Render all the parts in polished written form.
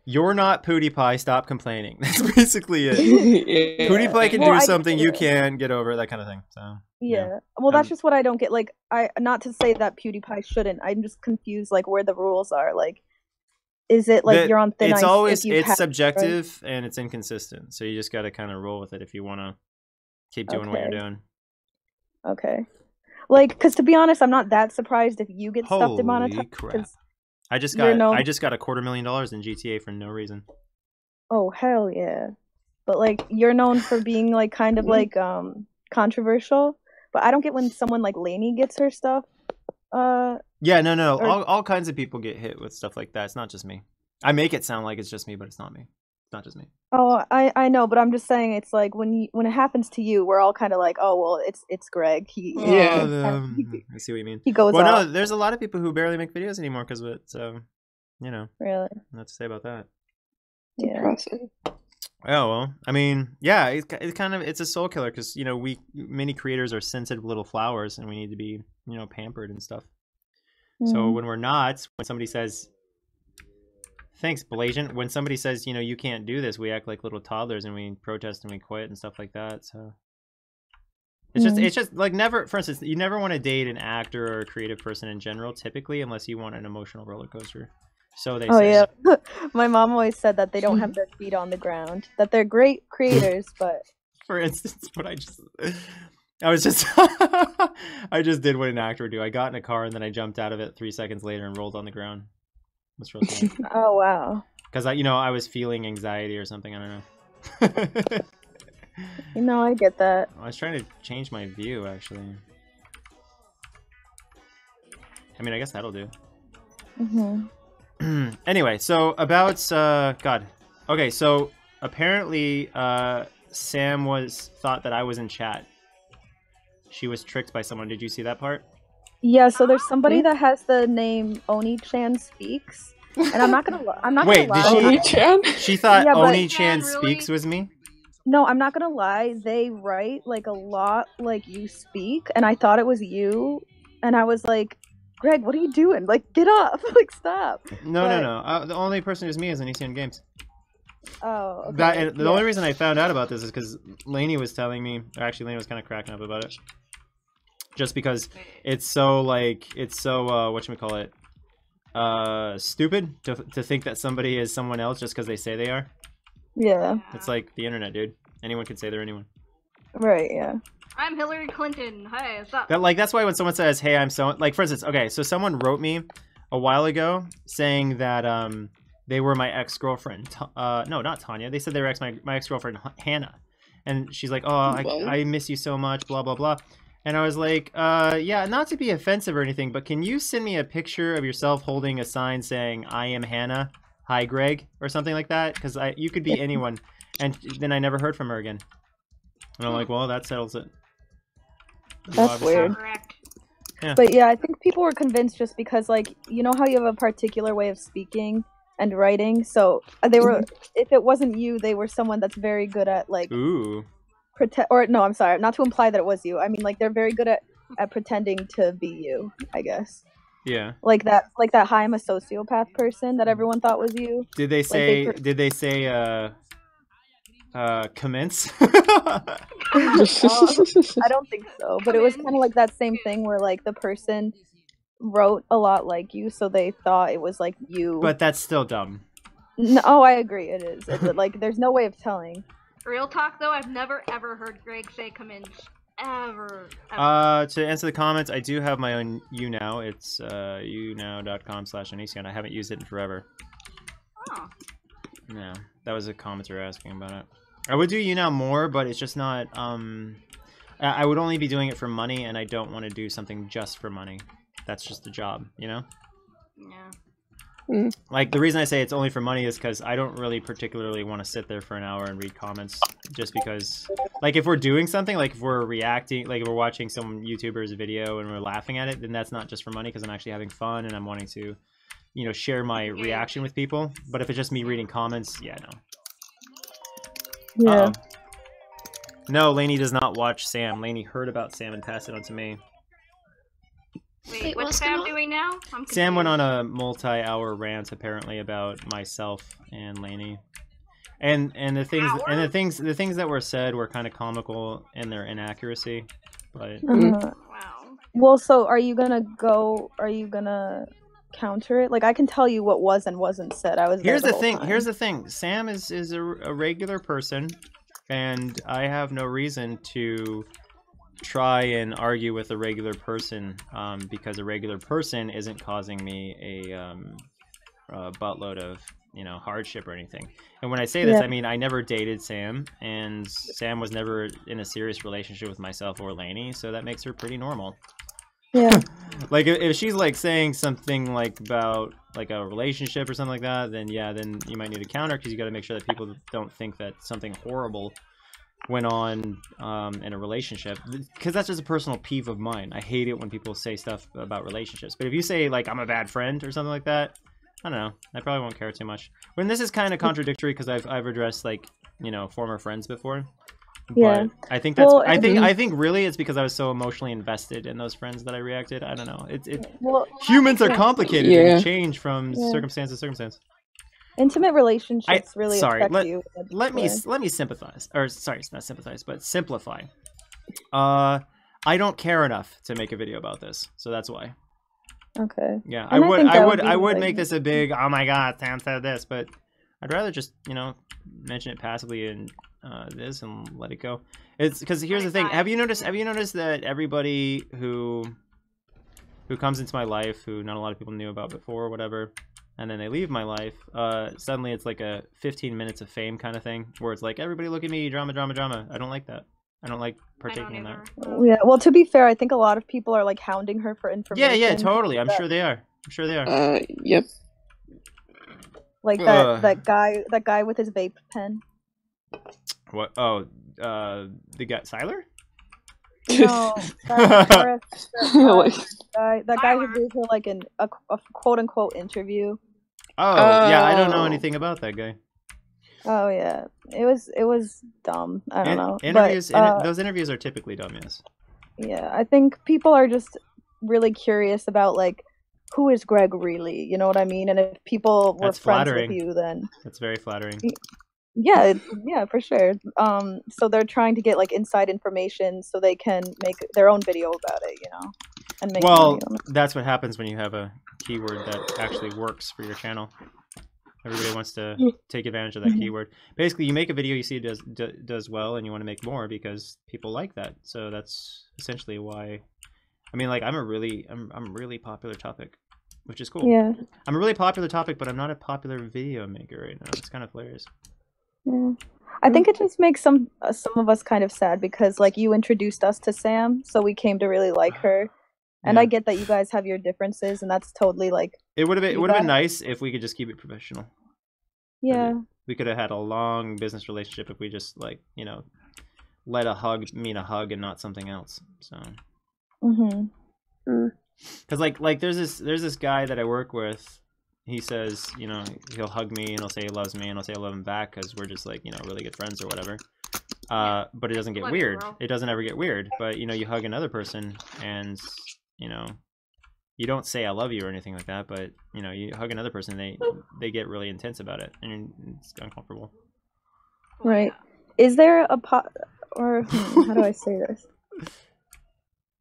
You're not PewDiePie, stop complaining. That's basically it. Yeah. PewDiePie can Well, do I something get you it. can't get over, that kind of thing. So Yeah. Well, that's just what I don't get. Like, not to say that PewDiePie shouldn't. I'm just confused, like, where the rules are. Like, is it like you're on thin it's ice always if you it's pass, subjective and it's inconsistent. So you just got to kind of roll with it if you want to keep doing what you're Okay. doing. Okay. Like, because to be honest, I'm not that surprised if you get stuff Holy demonetized. crap! 'Cause I just you're got known- I just got $250,000 in GTA for no reason. Oh hell yeah! But like, you're known for being like kind of like controversial. But I don't get when someone like Lainey gets her stuff. Yeah, no. Or- All kinds of people get hit with stuff like that. It's not just me. I make it sound like it's just me, but it's not me. It's not just me. Oh, I know, but I'm just saying it's like when it happens to you, we're all kind of like, oh well, it's Greg. Yeah. I see what you mean. He goes Well, off. no, there's a lot of people who barely make videos anymore because of it. So, you know, Really? what to say about that? Yeah. Depressing. Oh well, I mean, yeah, it's kind of it's a soul killer because you know many creators are sensitive little flowers and we need to be pampered and stuff. So when we're not, when somebody says, "Thanks, Blasian," when somebody says you can't do this, we act like little toddlers and we protest and we quit and stuff like that. So it's just like never. For instance, you never want to date an actor or a creative person in general, typically, unless you want an emotional roller coaster. So they say. Yeah. My mom always said that they don't have their feet on the ground. That they're great creators, but For instance, what I just did what an actor would do. I got in a car and then I jumped out of it 3 seconds later and rolled on the ground. That's real funny. oh wow. Because I was feeling anxiety or something. I don't know. I get that. I was trying to change my view actually. I mean, I guess that'll do. Anyway, so about God. Okay, so apparently Sam thought that I was in chat. She was tricked by someone. Did you see that part? Yeah, so there's somebody that has the name Oni-chan Speaks, and I'm not gonna Wait, lie. Oni-chan? She thought Yeah, but- Oni-chan Really? Speaks was me? No, I'm not gonna lie. They write like a lot like you speak, and I thought it was you, and I was like, Greg, what are you doing? Like, get up! Like, stop! No. The only person who's me is Onision Games. Oh, okay. The only reason I found out about this is because Lainey was telling me, or actually Lainey was kind of cracking up about it. Just because it's so whatchamacallit, stupid to think that somebody is someone else just because they say they are. Yeah. It's like the internet, dude. Anyone can say they're anyone. Right. Yeah. I'm Hillary Clinton. Hi, what's up? That's why when someone says, "Hey, I'm so," like for instance, okay, so someone wrote me a while ago saying that they were my ex-girlfriend. No, not Tanya. They said they were my ex-girlfriend Hannah, and she's like, "Oh, I miss you so much," blah blah blah. And I was like, yeah, not to be offensive or anything, but can you send me a picture of yourself holding a sign saying, "I am Hannah, hi Greg," or something like that? Because you could be anyone. And then I never heard from her again. And I'm like, well, that settles it. That's weird. Correct. Yeah. But yeah, I think people were convinced just because, like, you know how you have a particular way of speaking and writing? So they were, if it wasn't you, they were someone that's very good at, like, Ooh. no, I'm sorry, not to imply that it was you. I mean, like, they're very good at pretending to be you, I guess. Yeah. Like that hi, I'm a sociopath person that everyone thought was you. Did they say, commence? I don't think so, but it was kind of like that same thing where like the person wrote a lot like you, so they thought it was like you. But that's still dumb. No, oh, I agree, it is. Like there's no way of telling. Real talk though, I've never ever heard Greg say commence. Ever. To answer the comments, I do have my own YouNow. It's younow.com/Onision. I haven't used it in forever. Oh. No, that was a commenter asking about it. I would do YouNow more, but it's just not. I would only be doing it for money, and I don't want to do something just for money. That's just a job, you know? Yeah. Like, the reason I say it's only for money is because I don't really particularly want to sit there for an hour and read comments, just because, like, if we're doing something, like, if we're reacting, like, if we're watching some YouTuber's video and we're laughing at it, then that's not just for money, because I'm actually having fun and I'm wanting to, you know, share my reaction with people. But if it's just me reading comments, yeah, no. Yeah. No, Lainey does not watch Sam. Lainey heard about Sam and passed it on to me. Wait, what's Sam doing now? I'm Sam confused. went on a multi-hour rant apparently about myself and Lainey. And the things that were said were kind of comical in their inaccuracy, but Wow. Well, so are you gonna counter it? Like, I can tell you what was and wasn't said. I was there the whole time. Here's the thing. Sam is a regular person, and I have no reason to try and argue with a regular person because a regular person isn't causing me a buttload of hardship or anything. And when I say this, I mean I never dated Sam, and Sam was never in a serious relationship with myself or Lainey, so that makes her pretty normal. Yeah. Like if she's like saying something like about like a relationship or something like that, then then you might need to counter, because you got to make sure that people don't think that something horrible went on in a relationship, because that's just a personal peeve of mine. I hate it when people say stuff about relationships. But if you say like I'm a bad friend or something like that, I don't know, I probably won't care too much. When this is kind of contradictory, because I've addressed like former friends before. Yeah. But I think that's I think really it's because I was so emotionally invested in those friends that I reacted. I don't know. Humans are complicated and change from circumstance to circumstance. Intimate relationships really affect you. Let me sympathize, or sorry, not sympathize, but simplify. I don't care enough to make a video about this, so that's why. Okay. Yeah, And I would make this a big, oh my god, Sam said this, but I'd rather just mention it passively in this and let it go. It's because here's the thing. Have you noticed that everybody who comes into my life, who not a lot of people knew about before or whatever, and then they leave my life, suddenly it's like a 15 minutes of fame kind of thing, where it's like, everybody look at me, drama, drama, drama. I don't like that. I don't like partaking in that. Yeah, well, to be fair, I think a lot of people are like hounding her for information. Yeah, totally. I'm sure they are. Yep. Like that guy with his vape pen. What? Oh, the guy, Siler? No, that guy who gave her like a quote unquote interview. Oh, yeah, I don't know anything about that guy. Oh yeah, it was dumb. I don't know. Those interviews are typically dumb, yes. Yeah, I think people are just really curious about like, who is Greg really? You know what I mean? And if people were friends with you, then that's very flattering. Yeah, for sure. So they're trying to get like inside information so they can make their own video about it, and make money on it. That's what happens when you have a keyword that actually works for your channel. Everybody wants to take advantage of that keyword. Basically, you make a video, you see it does well, and you want to make more because people like that. So that's essentially why. I mean, like I'm a really popular topic, which is cool. Yeah. I'm a really popular topic, but I'm not a popular video maker right now. It's kind of hilarious. Yeah. I think it just makes some of us kind of sad because like you introduced us to Sam, so we came to really like her. And I get that you guys have your differences, and that's totally like. It would have been nice if we could just keep it professional. Yeah. We could have had a long business relationship if we just like let a hug mean a hug and not something else. So. Because like there's this guy that I work with. He says, he'll hug me and he'll say he loves me and I'll say I love him back because we're just like, really good friends or whatever. But it doesn't get weird. It doesn't ever get weird. But, you hug another person and, you don't say I love you or anything like that. But, you hug another person, they get really intense about it and it's uncomfortable. Right. Is there a or how do I say this?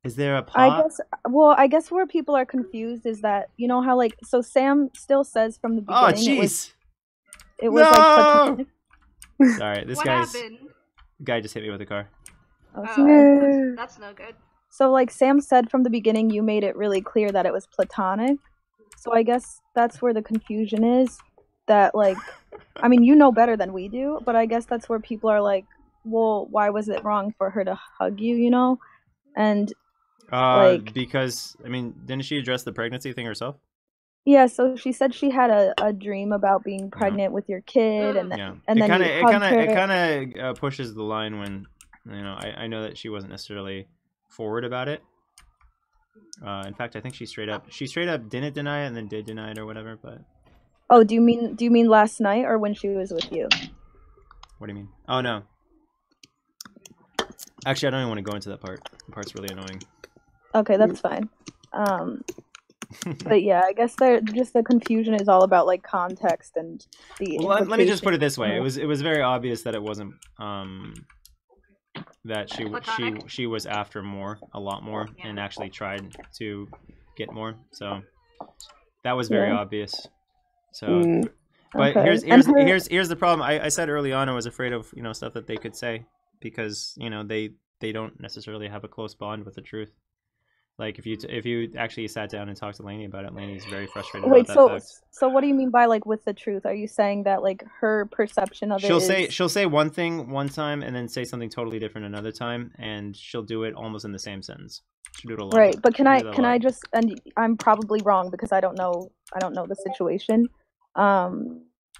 Is there a pot? I guess where people are confused is that, how like, so Sam still says from the beginning. Oh, jeez. It was like platonic. Sorry, this guy just hit me with a car. Oh, sorry. That's no good. So like Sam said from the beginning, you made it really clear that it was platonic. So I guess that's where the confusion is. That like, I mean, you know better than we do, but I guess that's where people are like, well, why was it wrong for her to hug you, And because I mean, didn't she address the pregnancy thing herself? Yeah, so she said she had a dream about being pregnant with your kid, and then it kind of pushes the line when I know that she wasn't necessarily forward about it. In fact, I think she straight up didn't deny it and then did deny it or whatever. But do you mean last night or when she was with you? What do you mean? Oh no. Actually, I don't even want to go into that part. The part's really annoying. Okay, that's fine. But yeah, I guess the confusion is all about like context and the. Well, let me just put it this way: implication. it was very obvious that it wasn't that Platonic? she was after a lot more, Yeah. and actually tried to get more. So that was very Yeah. obvious. So, Mm. but Okay. here's the problem. I said early on I was afraid of stuff that they could say because they don't necessarily have a close bond with the truth. Like if you actually sat down and talked to Lainey about it, Lainey's very frustrated Wait, about that fact. so what do you mean by like with the truth? Are you saying that like her perception of She'll it is... she'll say one thing one time and then say something totally different another time, and she'll do it almost in the same sentence. She'll do it a lot. Right, but can She'll do that a I lot. just, and I'm probably wrong because I don't know the situation.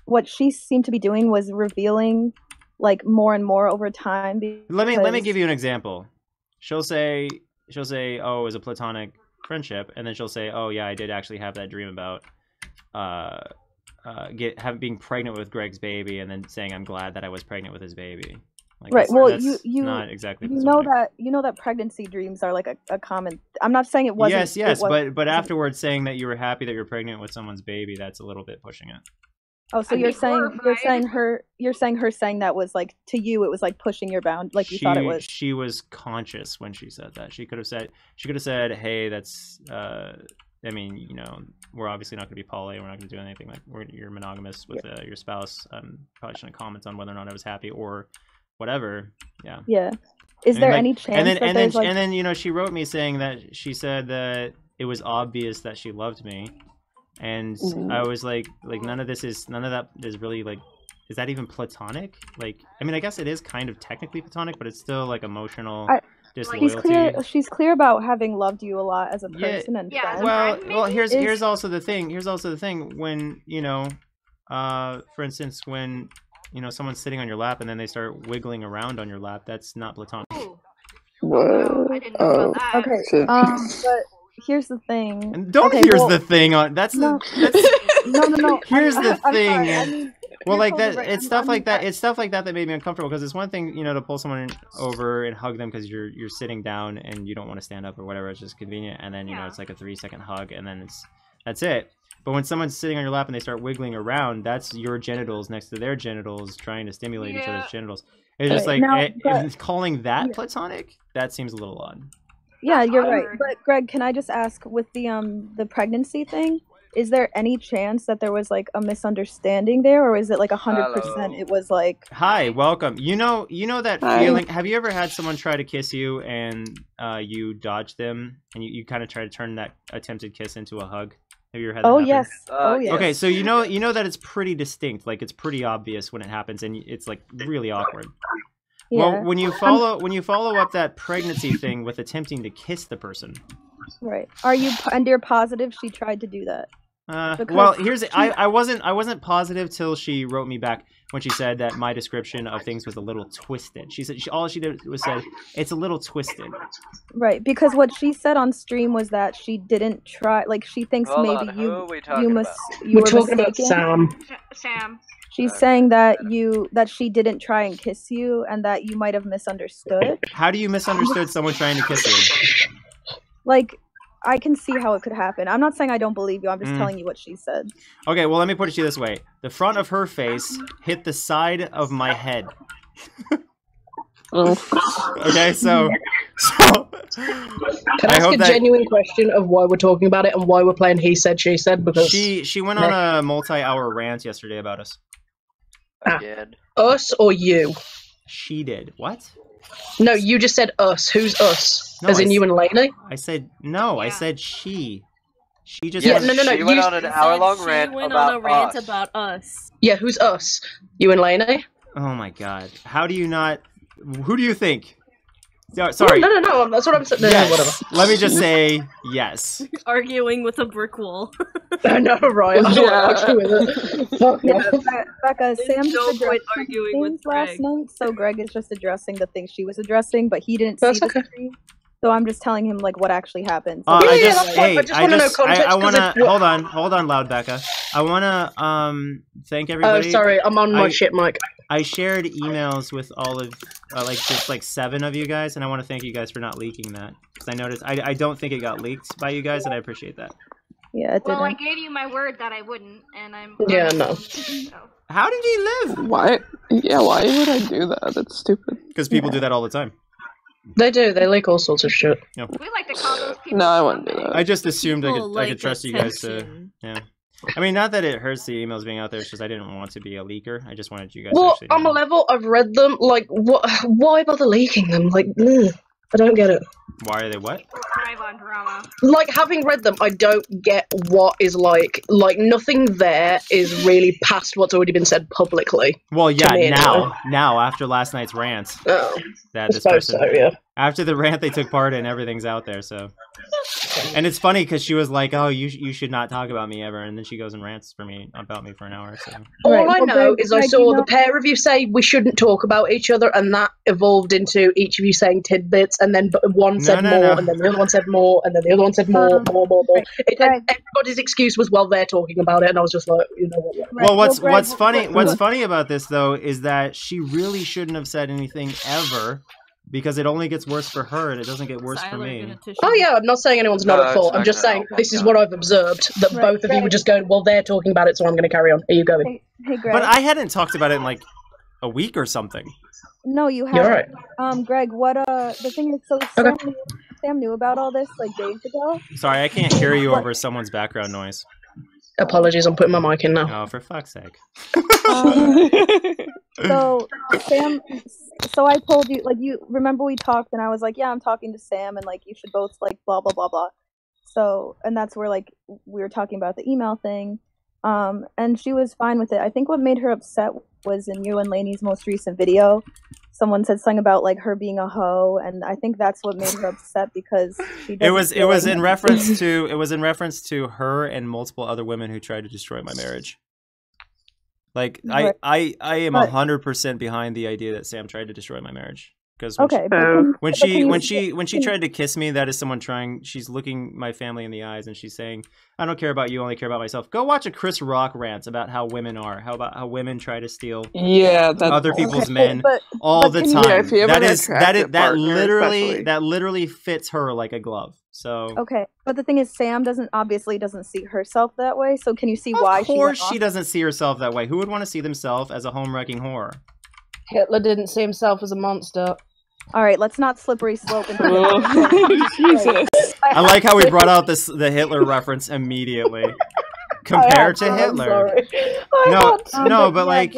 What she seemed to be doing was revealing like more and more over time. Let me because- give you an example. She'll say, oh, it was a platonic friendship, and then she'll say, oh yeah, I did actually have that dream about being pregnant with Greg's baby, and then saying I'm glad that I was pregnant with his baby. Like, Right. Well, that's you not exactly you know platonic. that pregnancy dreams are like a common. I'm not saying it wasn't. Yes, but afterwards saying that you were happy that you're pregnant with someone's baby, that's a little bit pushing it. Oh, so I'd you're be saying horrified. her saying that was like to you, it was like pushing your bound, like you thought it was. She was conscious when she said that. She could have said, hey, that's I mean, we're obviously not going to be poly. We're not going to do anything like you're monogamous with your spouse. Probably shouldn't comment on whether or not I was happy or whatever. Yeah. Yeah. Is there any chance and then she wrote me saying that she said that it was obvious that she loved me, and I was like none of that is really like, is that even platonic? Like, I mean, I guess it is kind of technically platonic, but it's still like emotional disloyalty. She's clear about having loved you a lot as a person and Yeah, friend. Well, here's also the thing when for instance, when someone's sitting on your lap and then they start wiggling around on your lap, that's not platonic. Ooh. What? Oh, I didn't know about that. Okay. Shit. But here's the thing. And don't Okay, here's well, the thing on that's no. that's No. Here's the I'm thing. sorry, I mean, well, you're like totally that, right. it's stuff like that. It's stuff like that that made me uncomfortable because it's one thing, to pull someone over and hug them because you're sitting down and you don't want to stand up or whatever. It's just convenient, and then it's like a 3-second hug, and then that's it. But when someone's sitting on your lap and they start wiggling around, that's your genitals next to their genitals trying to stimulate each other's genitals. It's just like calling that platonic. That seems a little odd. Yeah, you're right. But Greg, can I just ask with the pregnancy thing? Is there any chance that there was like a misunderstanding there, or is it like 100%? It was like, hi, welcome. You know that Hi. feeling. Have you ever had someone try to kiss you and you dodge them and you kind of try to turn that attempted kiss into a hug? Have you ever had that happen? yes. Oh yes. Okay, so you know that it's pretty distinct. Like it's pretty obvious when it happens, and it's like really awkward. Yeah. Well, when you follow up that pregnancy thing with attempting to kiss the person. Right. You're positive she tried to do that? Well, I wasn't positive till she wrote me back when she said that my description of things was a little twisted. She said all she did was said it's a little twisted. Right, because what she said on stream was that she didn't try. Like she thinks maybe you were talking about mistaken. Sam. She's saying that she didn't try and kiss you and that you might have misunderstood. How do you misunderstood someone trying to kiss you? Like, I can see how it could happen. I'm not saying I don't believe you. I'm just telling you what she said. Okay, well, let me put it to you this way. The front of her face hit the side of my head. Okay, so Can I ask a genuine question of why we're talking about it and why we're playing he said, she said? Because she went on a multi-hour rant yesterday about us. Us or you? She did. What? No, you just said us. Who's us? No, as in you and Lainey? I said no. I said she. She just no. She went on an hour-long rant about us. Yeah, who's us? You and Lainey? Oh my god! How do you not? Who do you think? Sorry. No. That's what I'm saying. Yes. Whatever. Let me just say yes. Arguing with a brick wall. I know, right? Becca, Sam no just point addressed arguing with things last Greg. night, so Greg is just addressing the things she was addressing, but he didn't see That's the okay. stream. So I'm just telling him like what actually happened. So I Yeah, just, that's fine. hey, I just wanna know context, I 'cause wanna, if- hold on, loud Becca. I wanna, thank Oh, everybody. sorry, I'm on my shit mic. I shared emails with all of, like, just like 7 of you guys, and I want to thank you guys for not leaking that. Because I noticed, I don't think it got leaked by you guys, and I appreciate that. Yeah, it didn't. Well, I gave you my word that I wouldn't, and I'm. Yeah, no. So. How did he live? Why? Yeah, why would I do that? That's stupid. Because people do that all the time. They do. They leak all sorts of shit. Yeah. We like to call those people. No, I wouldn't do that. I just assumed I People could like trust you guys to. attention. Yeah. I mean, not that it hurts the emails being out there. It's just I didn't want to be a leaker. I just wanted you guys. Well, to actually on know. a level, I've read them. Like, what? Why bother leaking them? Like, I don't get it. Why are they what? Thrive on drama. Like, having read them, I don't get what is like nothing there is really past what's already been said publicly. Well, yeah, me, now after last night's rant, Oh, that I this suppose person, so, yeah. after the rant they took part in, everything's out there. So, and it's funny because she was like, "Oh, you should not talk about me ever," and then she goes and rants about me for an hour. So All Right, I well, know Greg, is I Greg, saw you the know- pair of you say we shouldn't talk about each other, and that evolved into each of you saying tidbits, and then one said No, more, no. and then the other one said more, and then the other one said more. Greg, Everybody's excuse was, well, they're talking about it, and I was just like, you know what? Right, well, what's Greg, what's funny Greg- what's funny about this though is that she really shouldn't have said anything ever, because it only gets worse for her and it doesn't get worse for Tyler, me. get a tissue. Oh yeah, I'm not saying anyone's not No, at fault. it's I'm not just gonna saying help. this is what I've observed, that Right, both of you were Greg. just going, well, they're talking about it, so I'm going to carry on. Here you go. Hey, Greg. But I hadn't talked about it in like a week or something. No, you You're haven't. right. Greg, what the thing is, so Sam knew about all this like days ago. Sorry, I can't hear you over someone's background noise. Apologies, I'm putting my mic in now. Oh, for fuck's sake. So Sam, so I told you, like, you remember we talked and I was like, yeah, I'm talking to Sam and like you should both like blah blah blah blah. So, and that's where like we were talking about the email thing. And she was fine with it. I think what made her upset was in you and Lainey's most recent video. Someone said something about like her being a hoe, and I think that's what made her upset because she. It was like, in reference to her and multiple other women who tried to destroy my marriage. Like Right. I am But- 100% behind the idea that Sam tried to destroy my marriage. Because Okay. when but can you- when she tried to kiss me, that is someone trying. She's looking my family in the eyes and she's saying, "I don't care about you, I only care about myself." Go watch a Chris Rock rant about how women are. How women try to steal Yeah, that's other people's Okay, men but all but the can you- time. Yeah, if you have that an is attractive partner, especially. that literally fits her like a glove. So Okay, but the thing is, Sam obviously doesn't see herself that way. So can you see why of course she went she doesn't see herself that way. Who would want to see themselves as a home wrecking whore? Hitler didn't see himself as a monster. All right, let's not slippery slope into Jesus. I like how we brought out the Hitler reference immediately. Compared to Hitler. No, but like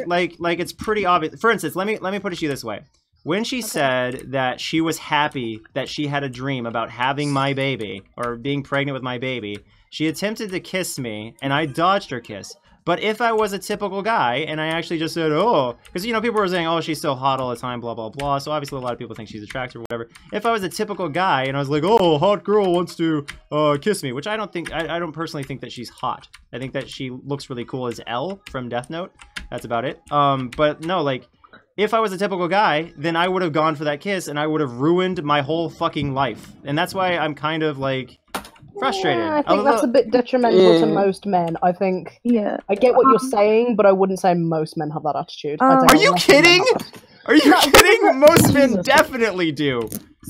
it's pretty obvious. For instance, let me put it to you this way. When she said that she was happy that she had a dream about having my baby or being pregnant with my baby, she attempted to kiss me and I dodged her kiss. But if I was a typical guy and I actually just said, oh, because, you know, people were saying, oh, she's so hot all the time, blah, blah, blah. So obviously a lot of people think she's attractive or whatever. If I was a typical guy and I was like, oh, hot girl wants to kiss me, which I don't think, I don't personally think that she's hot. I think that she looks really cool as Elle from Death Note. That's about it. But no, like, if I was a typical guy, then I would have gone for that kiss and I would have ruined my whole fucking life. And that's why I'm kind of like frustrated. Yeah, I think that's a bit detrimental to most men. I think. Yeah. I get what you're saying, but I wouldn't say most men have that attitude. I'd say Are you less men kidding? have that. Are you kidding? Most men definitely do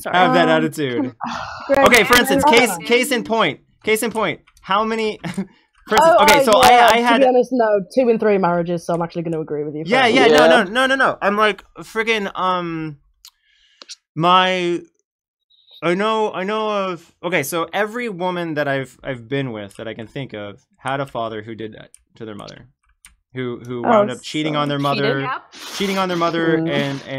have that attitude. Okay, for instance, case in point. How many? For instance, okay, so I had. To be honest, no, 2 in 3 marriages, so I'm actually going to agree with you. Yeah, no. I'm like freaking I know of. Okay, so every woman that I've been with that I can think of had a father who did that to their mother, who wound up cheating on their mother, in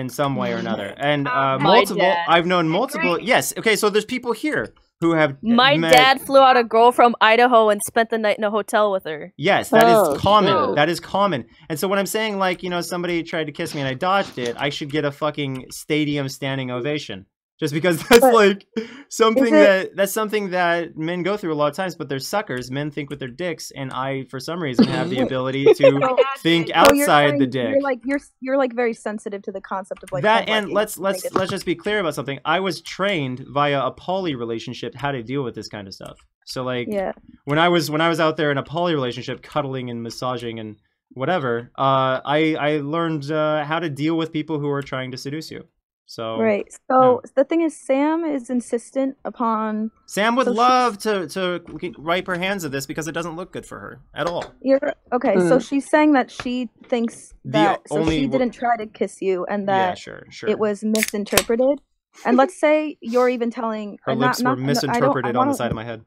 some way or another, and multiple. dad. I've known multiple. Yes. Okay, so there's people here who have. My dad flew out a girl from Idaho and spent the night in a hotel with her. Yes, that is common. shit. That is common. And so when I'm saying, like, you know, somebody tried to kiss me and I dodged it, I should get a fucking stadium standing ovation. Just because that's But like something it- that's something that men go through a lot of times, but they're suckers. Men think with their dicks, and I, for some reason, have the ability to think So you're outside the saying dick. You're like you're like very sensitive to the concept of like That, home and liking. let's just be clear about something. I was trained via a poly relationship how to deal with this kind of stuff. So like Yeah. when I was out there in a poly relationship, cuddling and massaging and whatever, I learned how to deal with people who are trying to seduce you. So Right. So the thing is, Sam is insistent upon. Sam would So love to wipe her hands of this because it doesn't look good for her at all. You're okay. So she's saying that she thinks that only she didn't try to kiss you, and that Yeah, sure. it was misinterpreted. And let's say you're even telling Her and lips were I misinterpreted on the wanna- side of my head.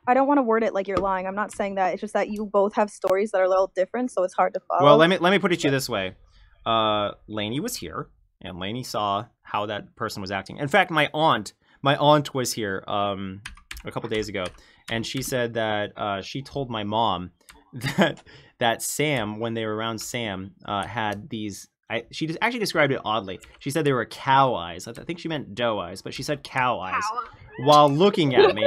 I don't want to word it like you're lying. I'm not saying that. It's just that you both have stories that are a little different, so it's hard to follow. Well, let me put it to you this way. Lainey was here, and Lainey saw how that person was acting. In fact, my aunt was here a couple days ago, and she said that she told my mom that Sam, when they were around Sam, had these. She actually described it oddly. She said they were cow eyes. I think she meant doe eyes, but she said cow eyes while looking at me.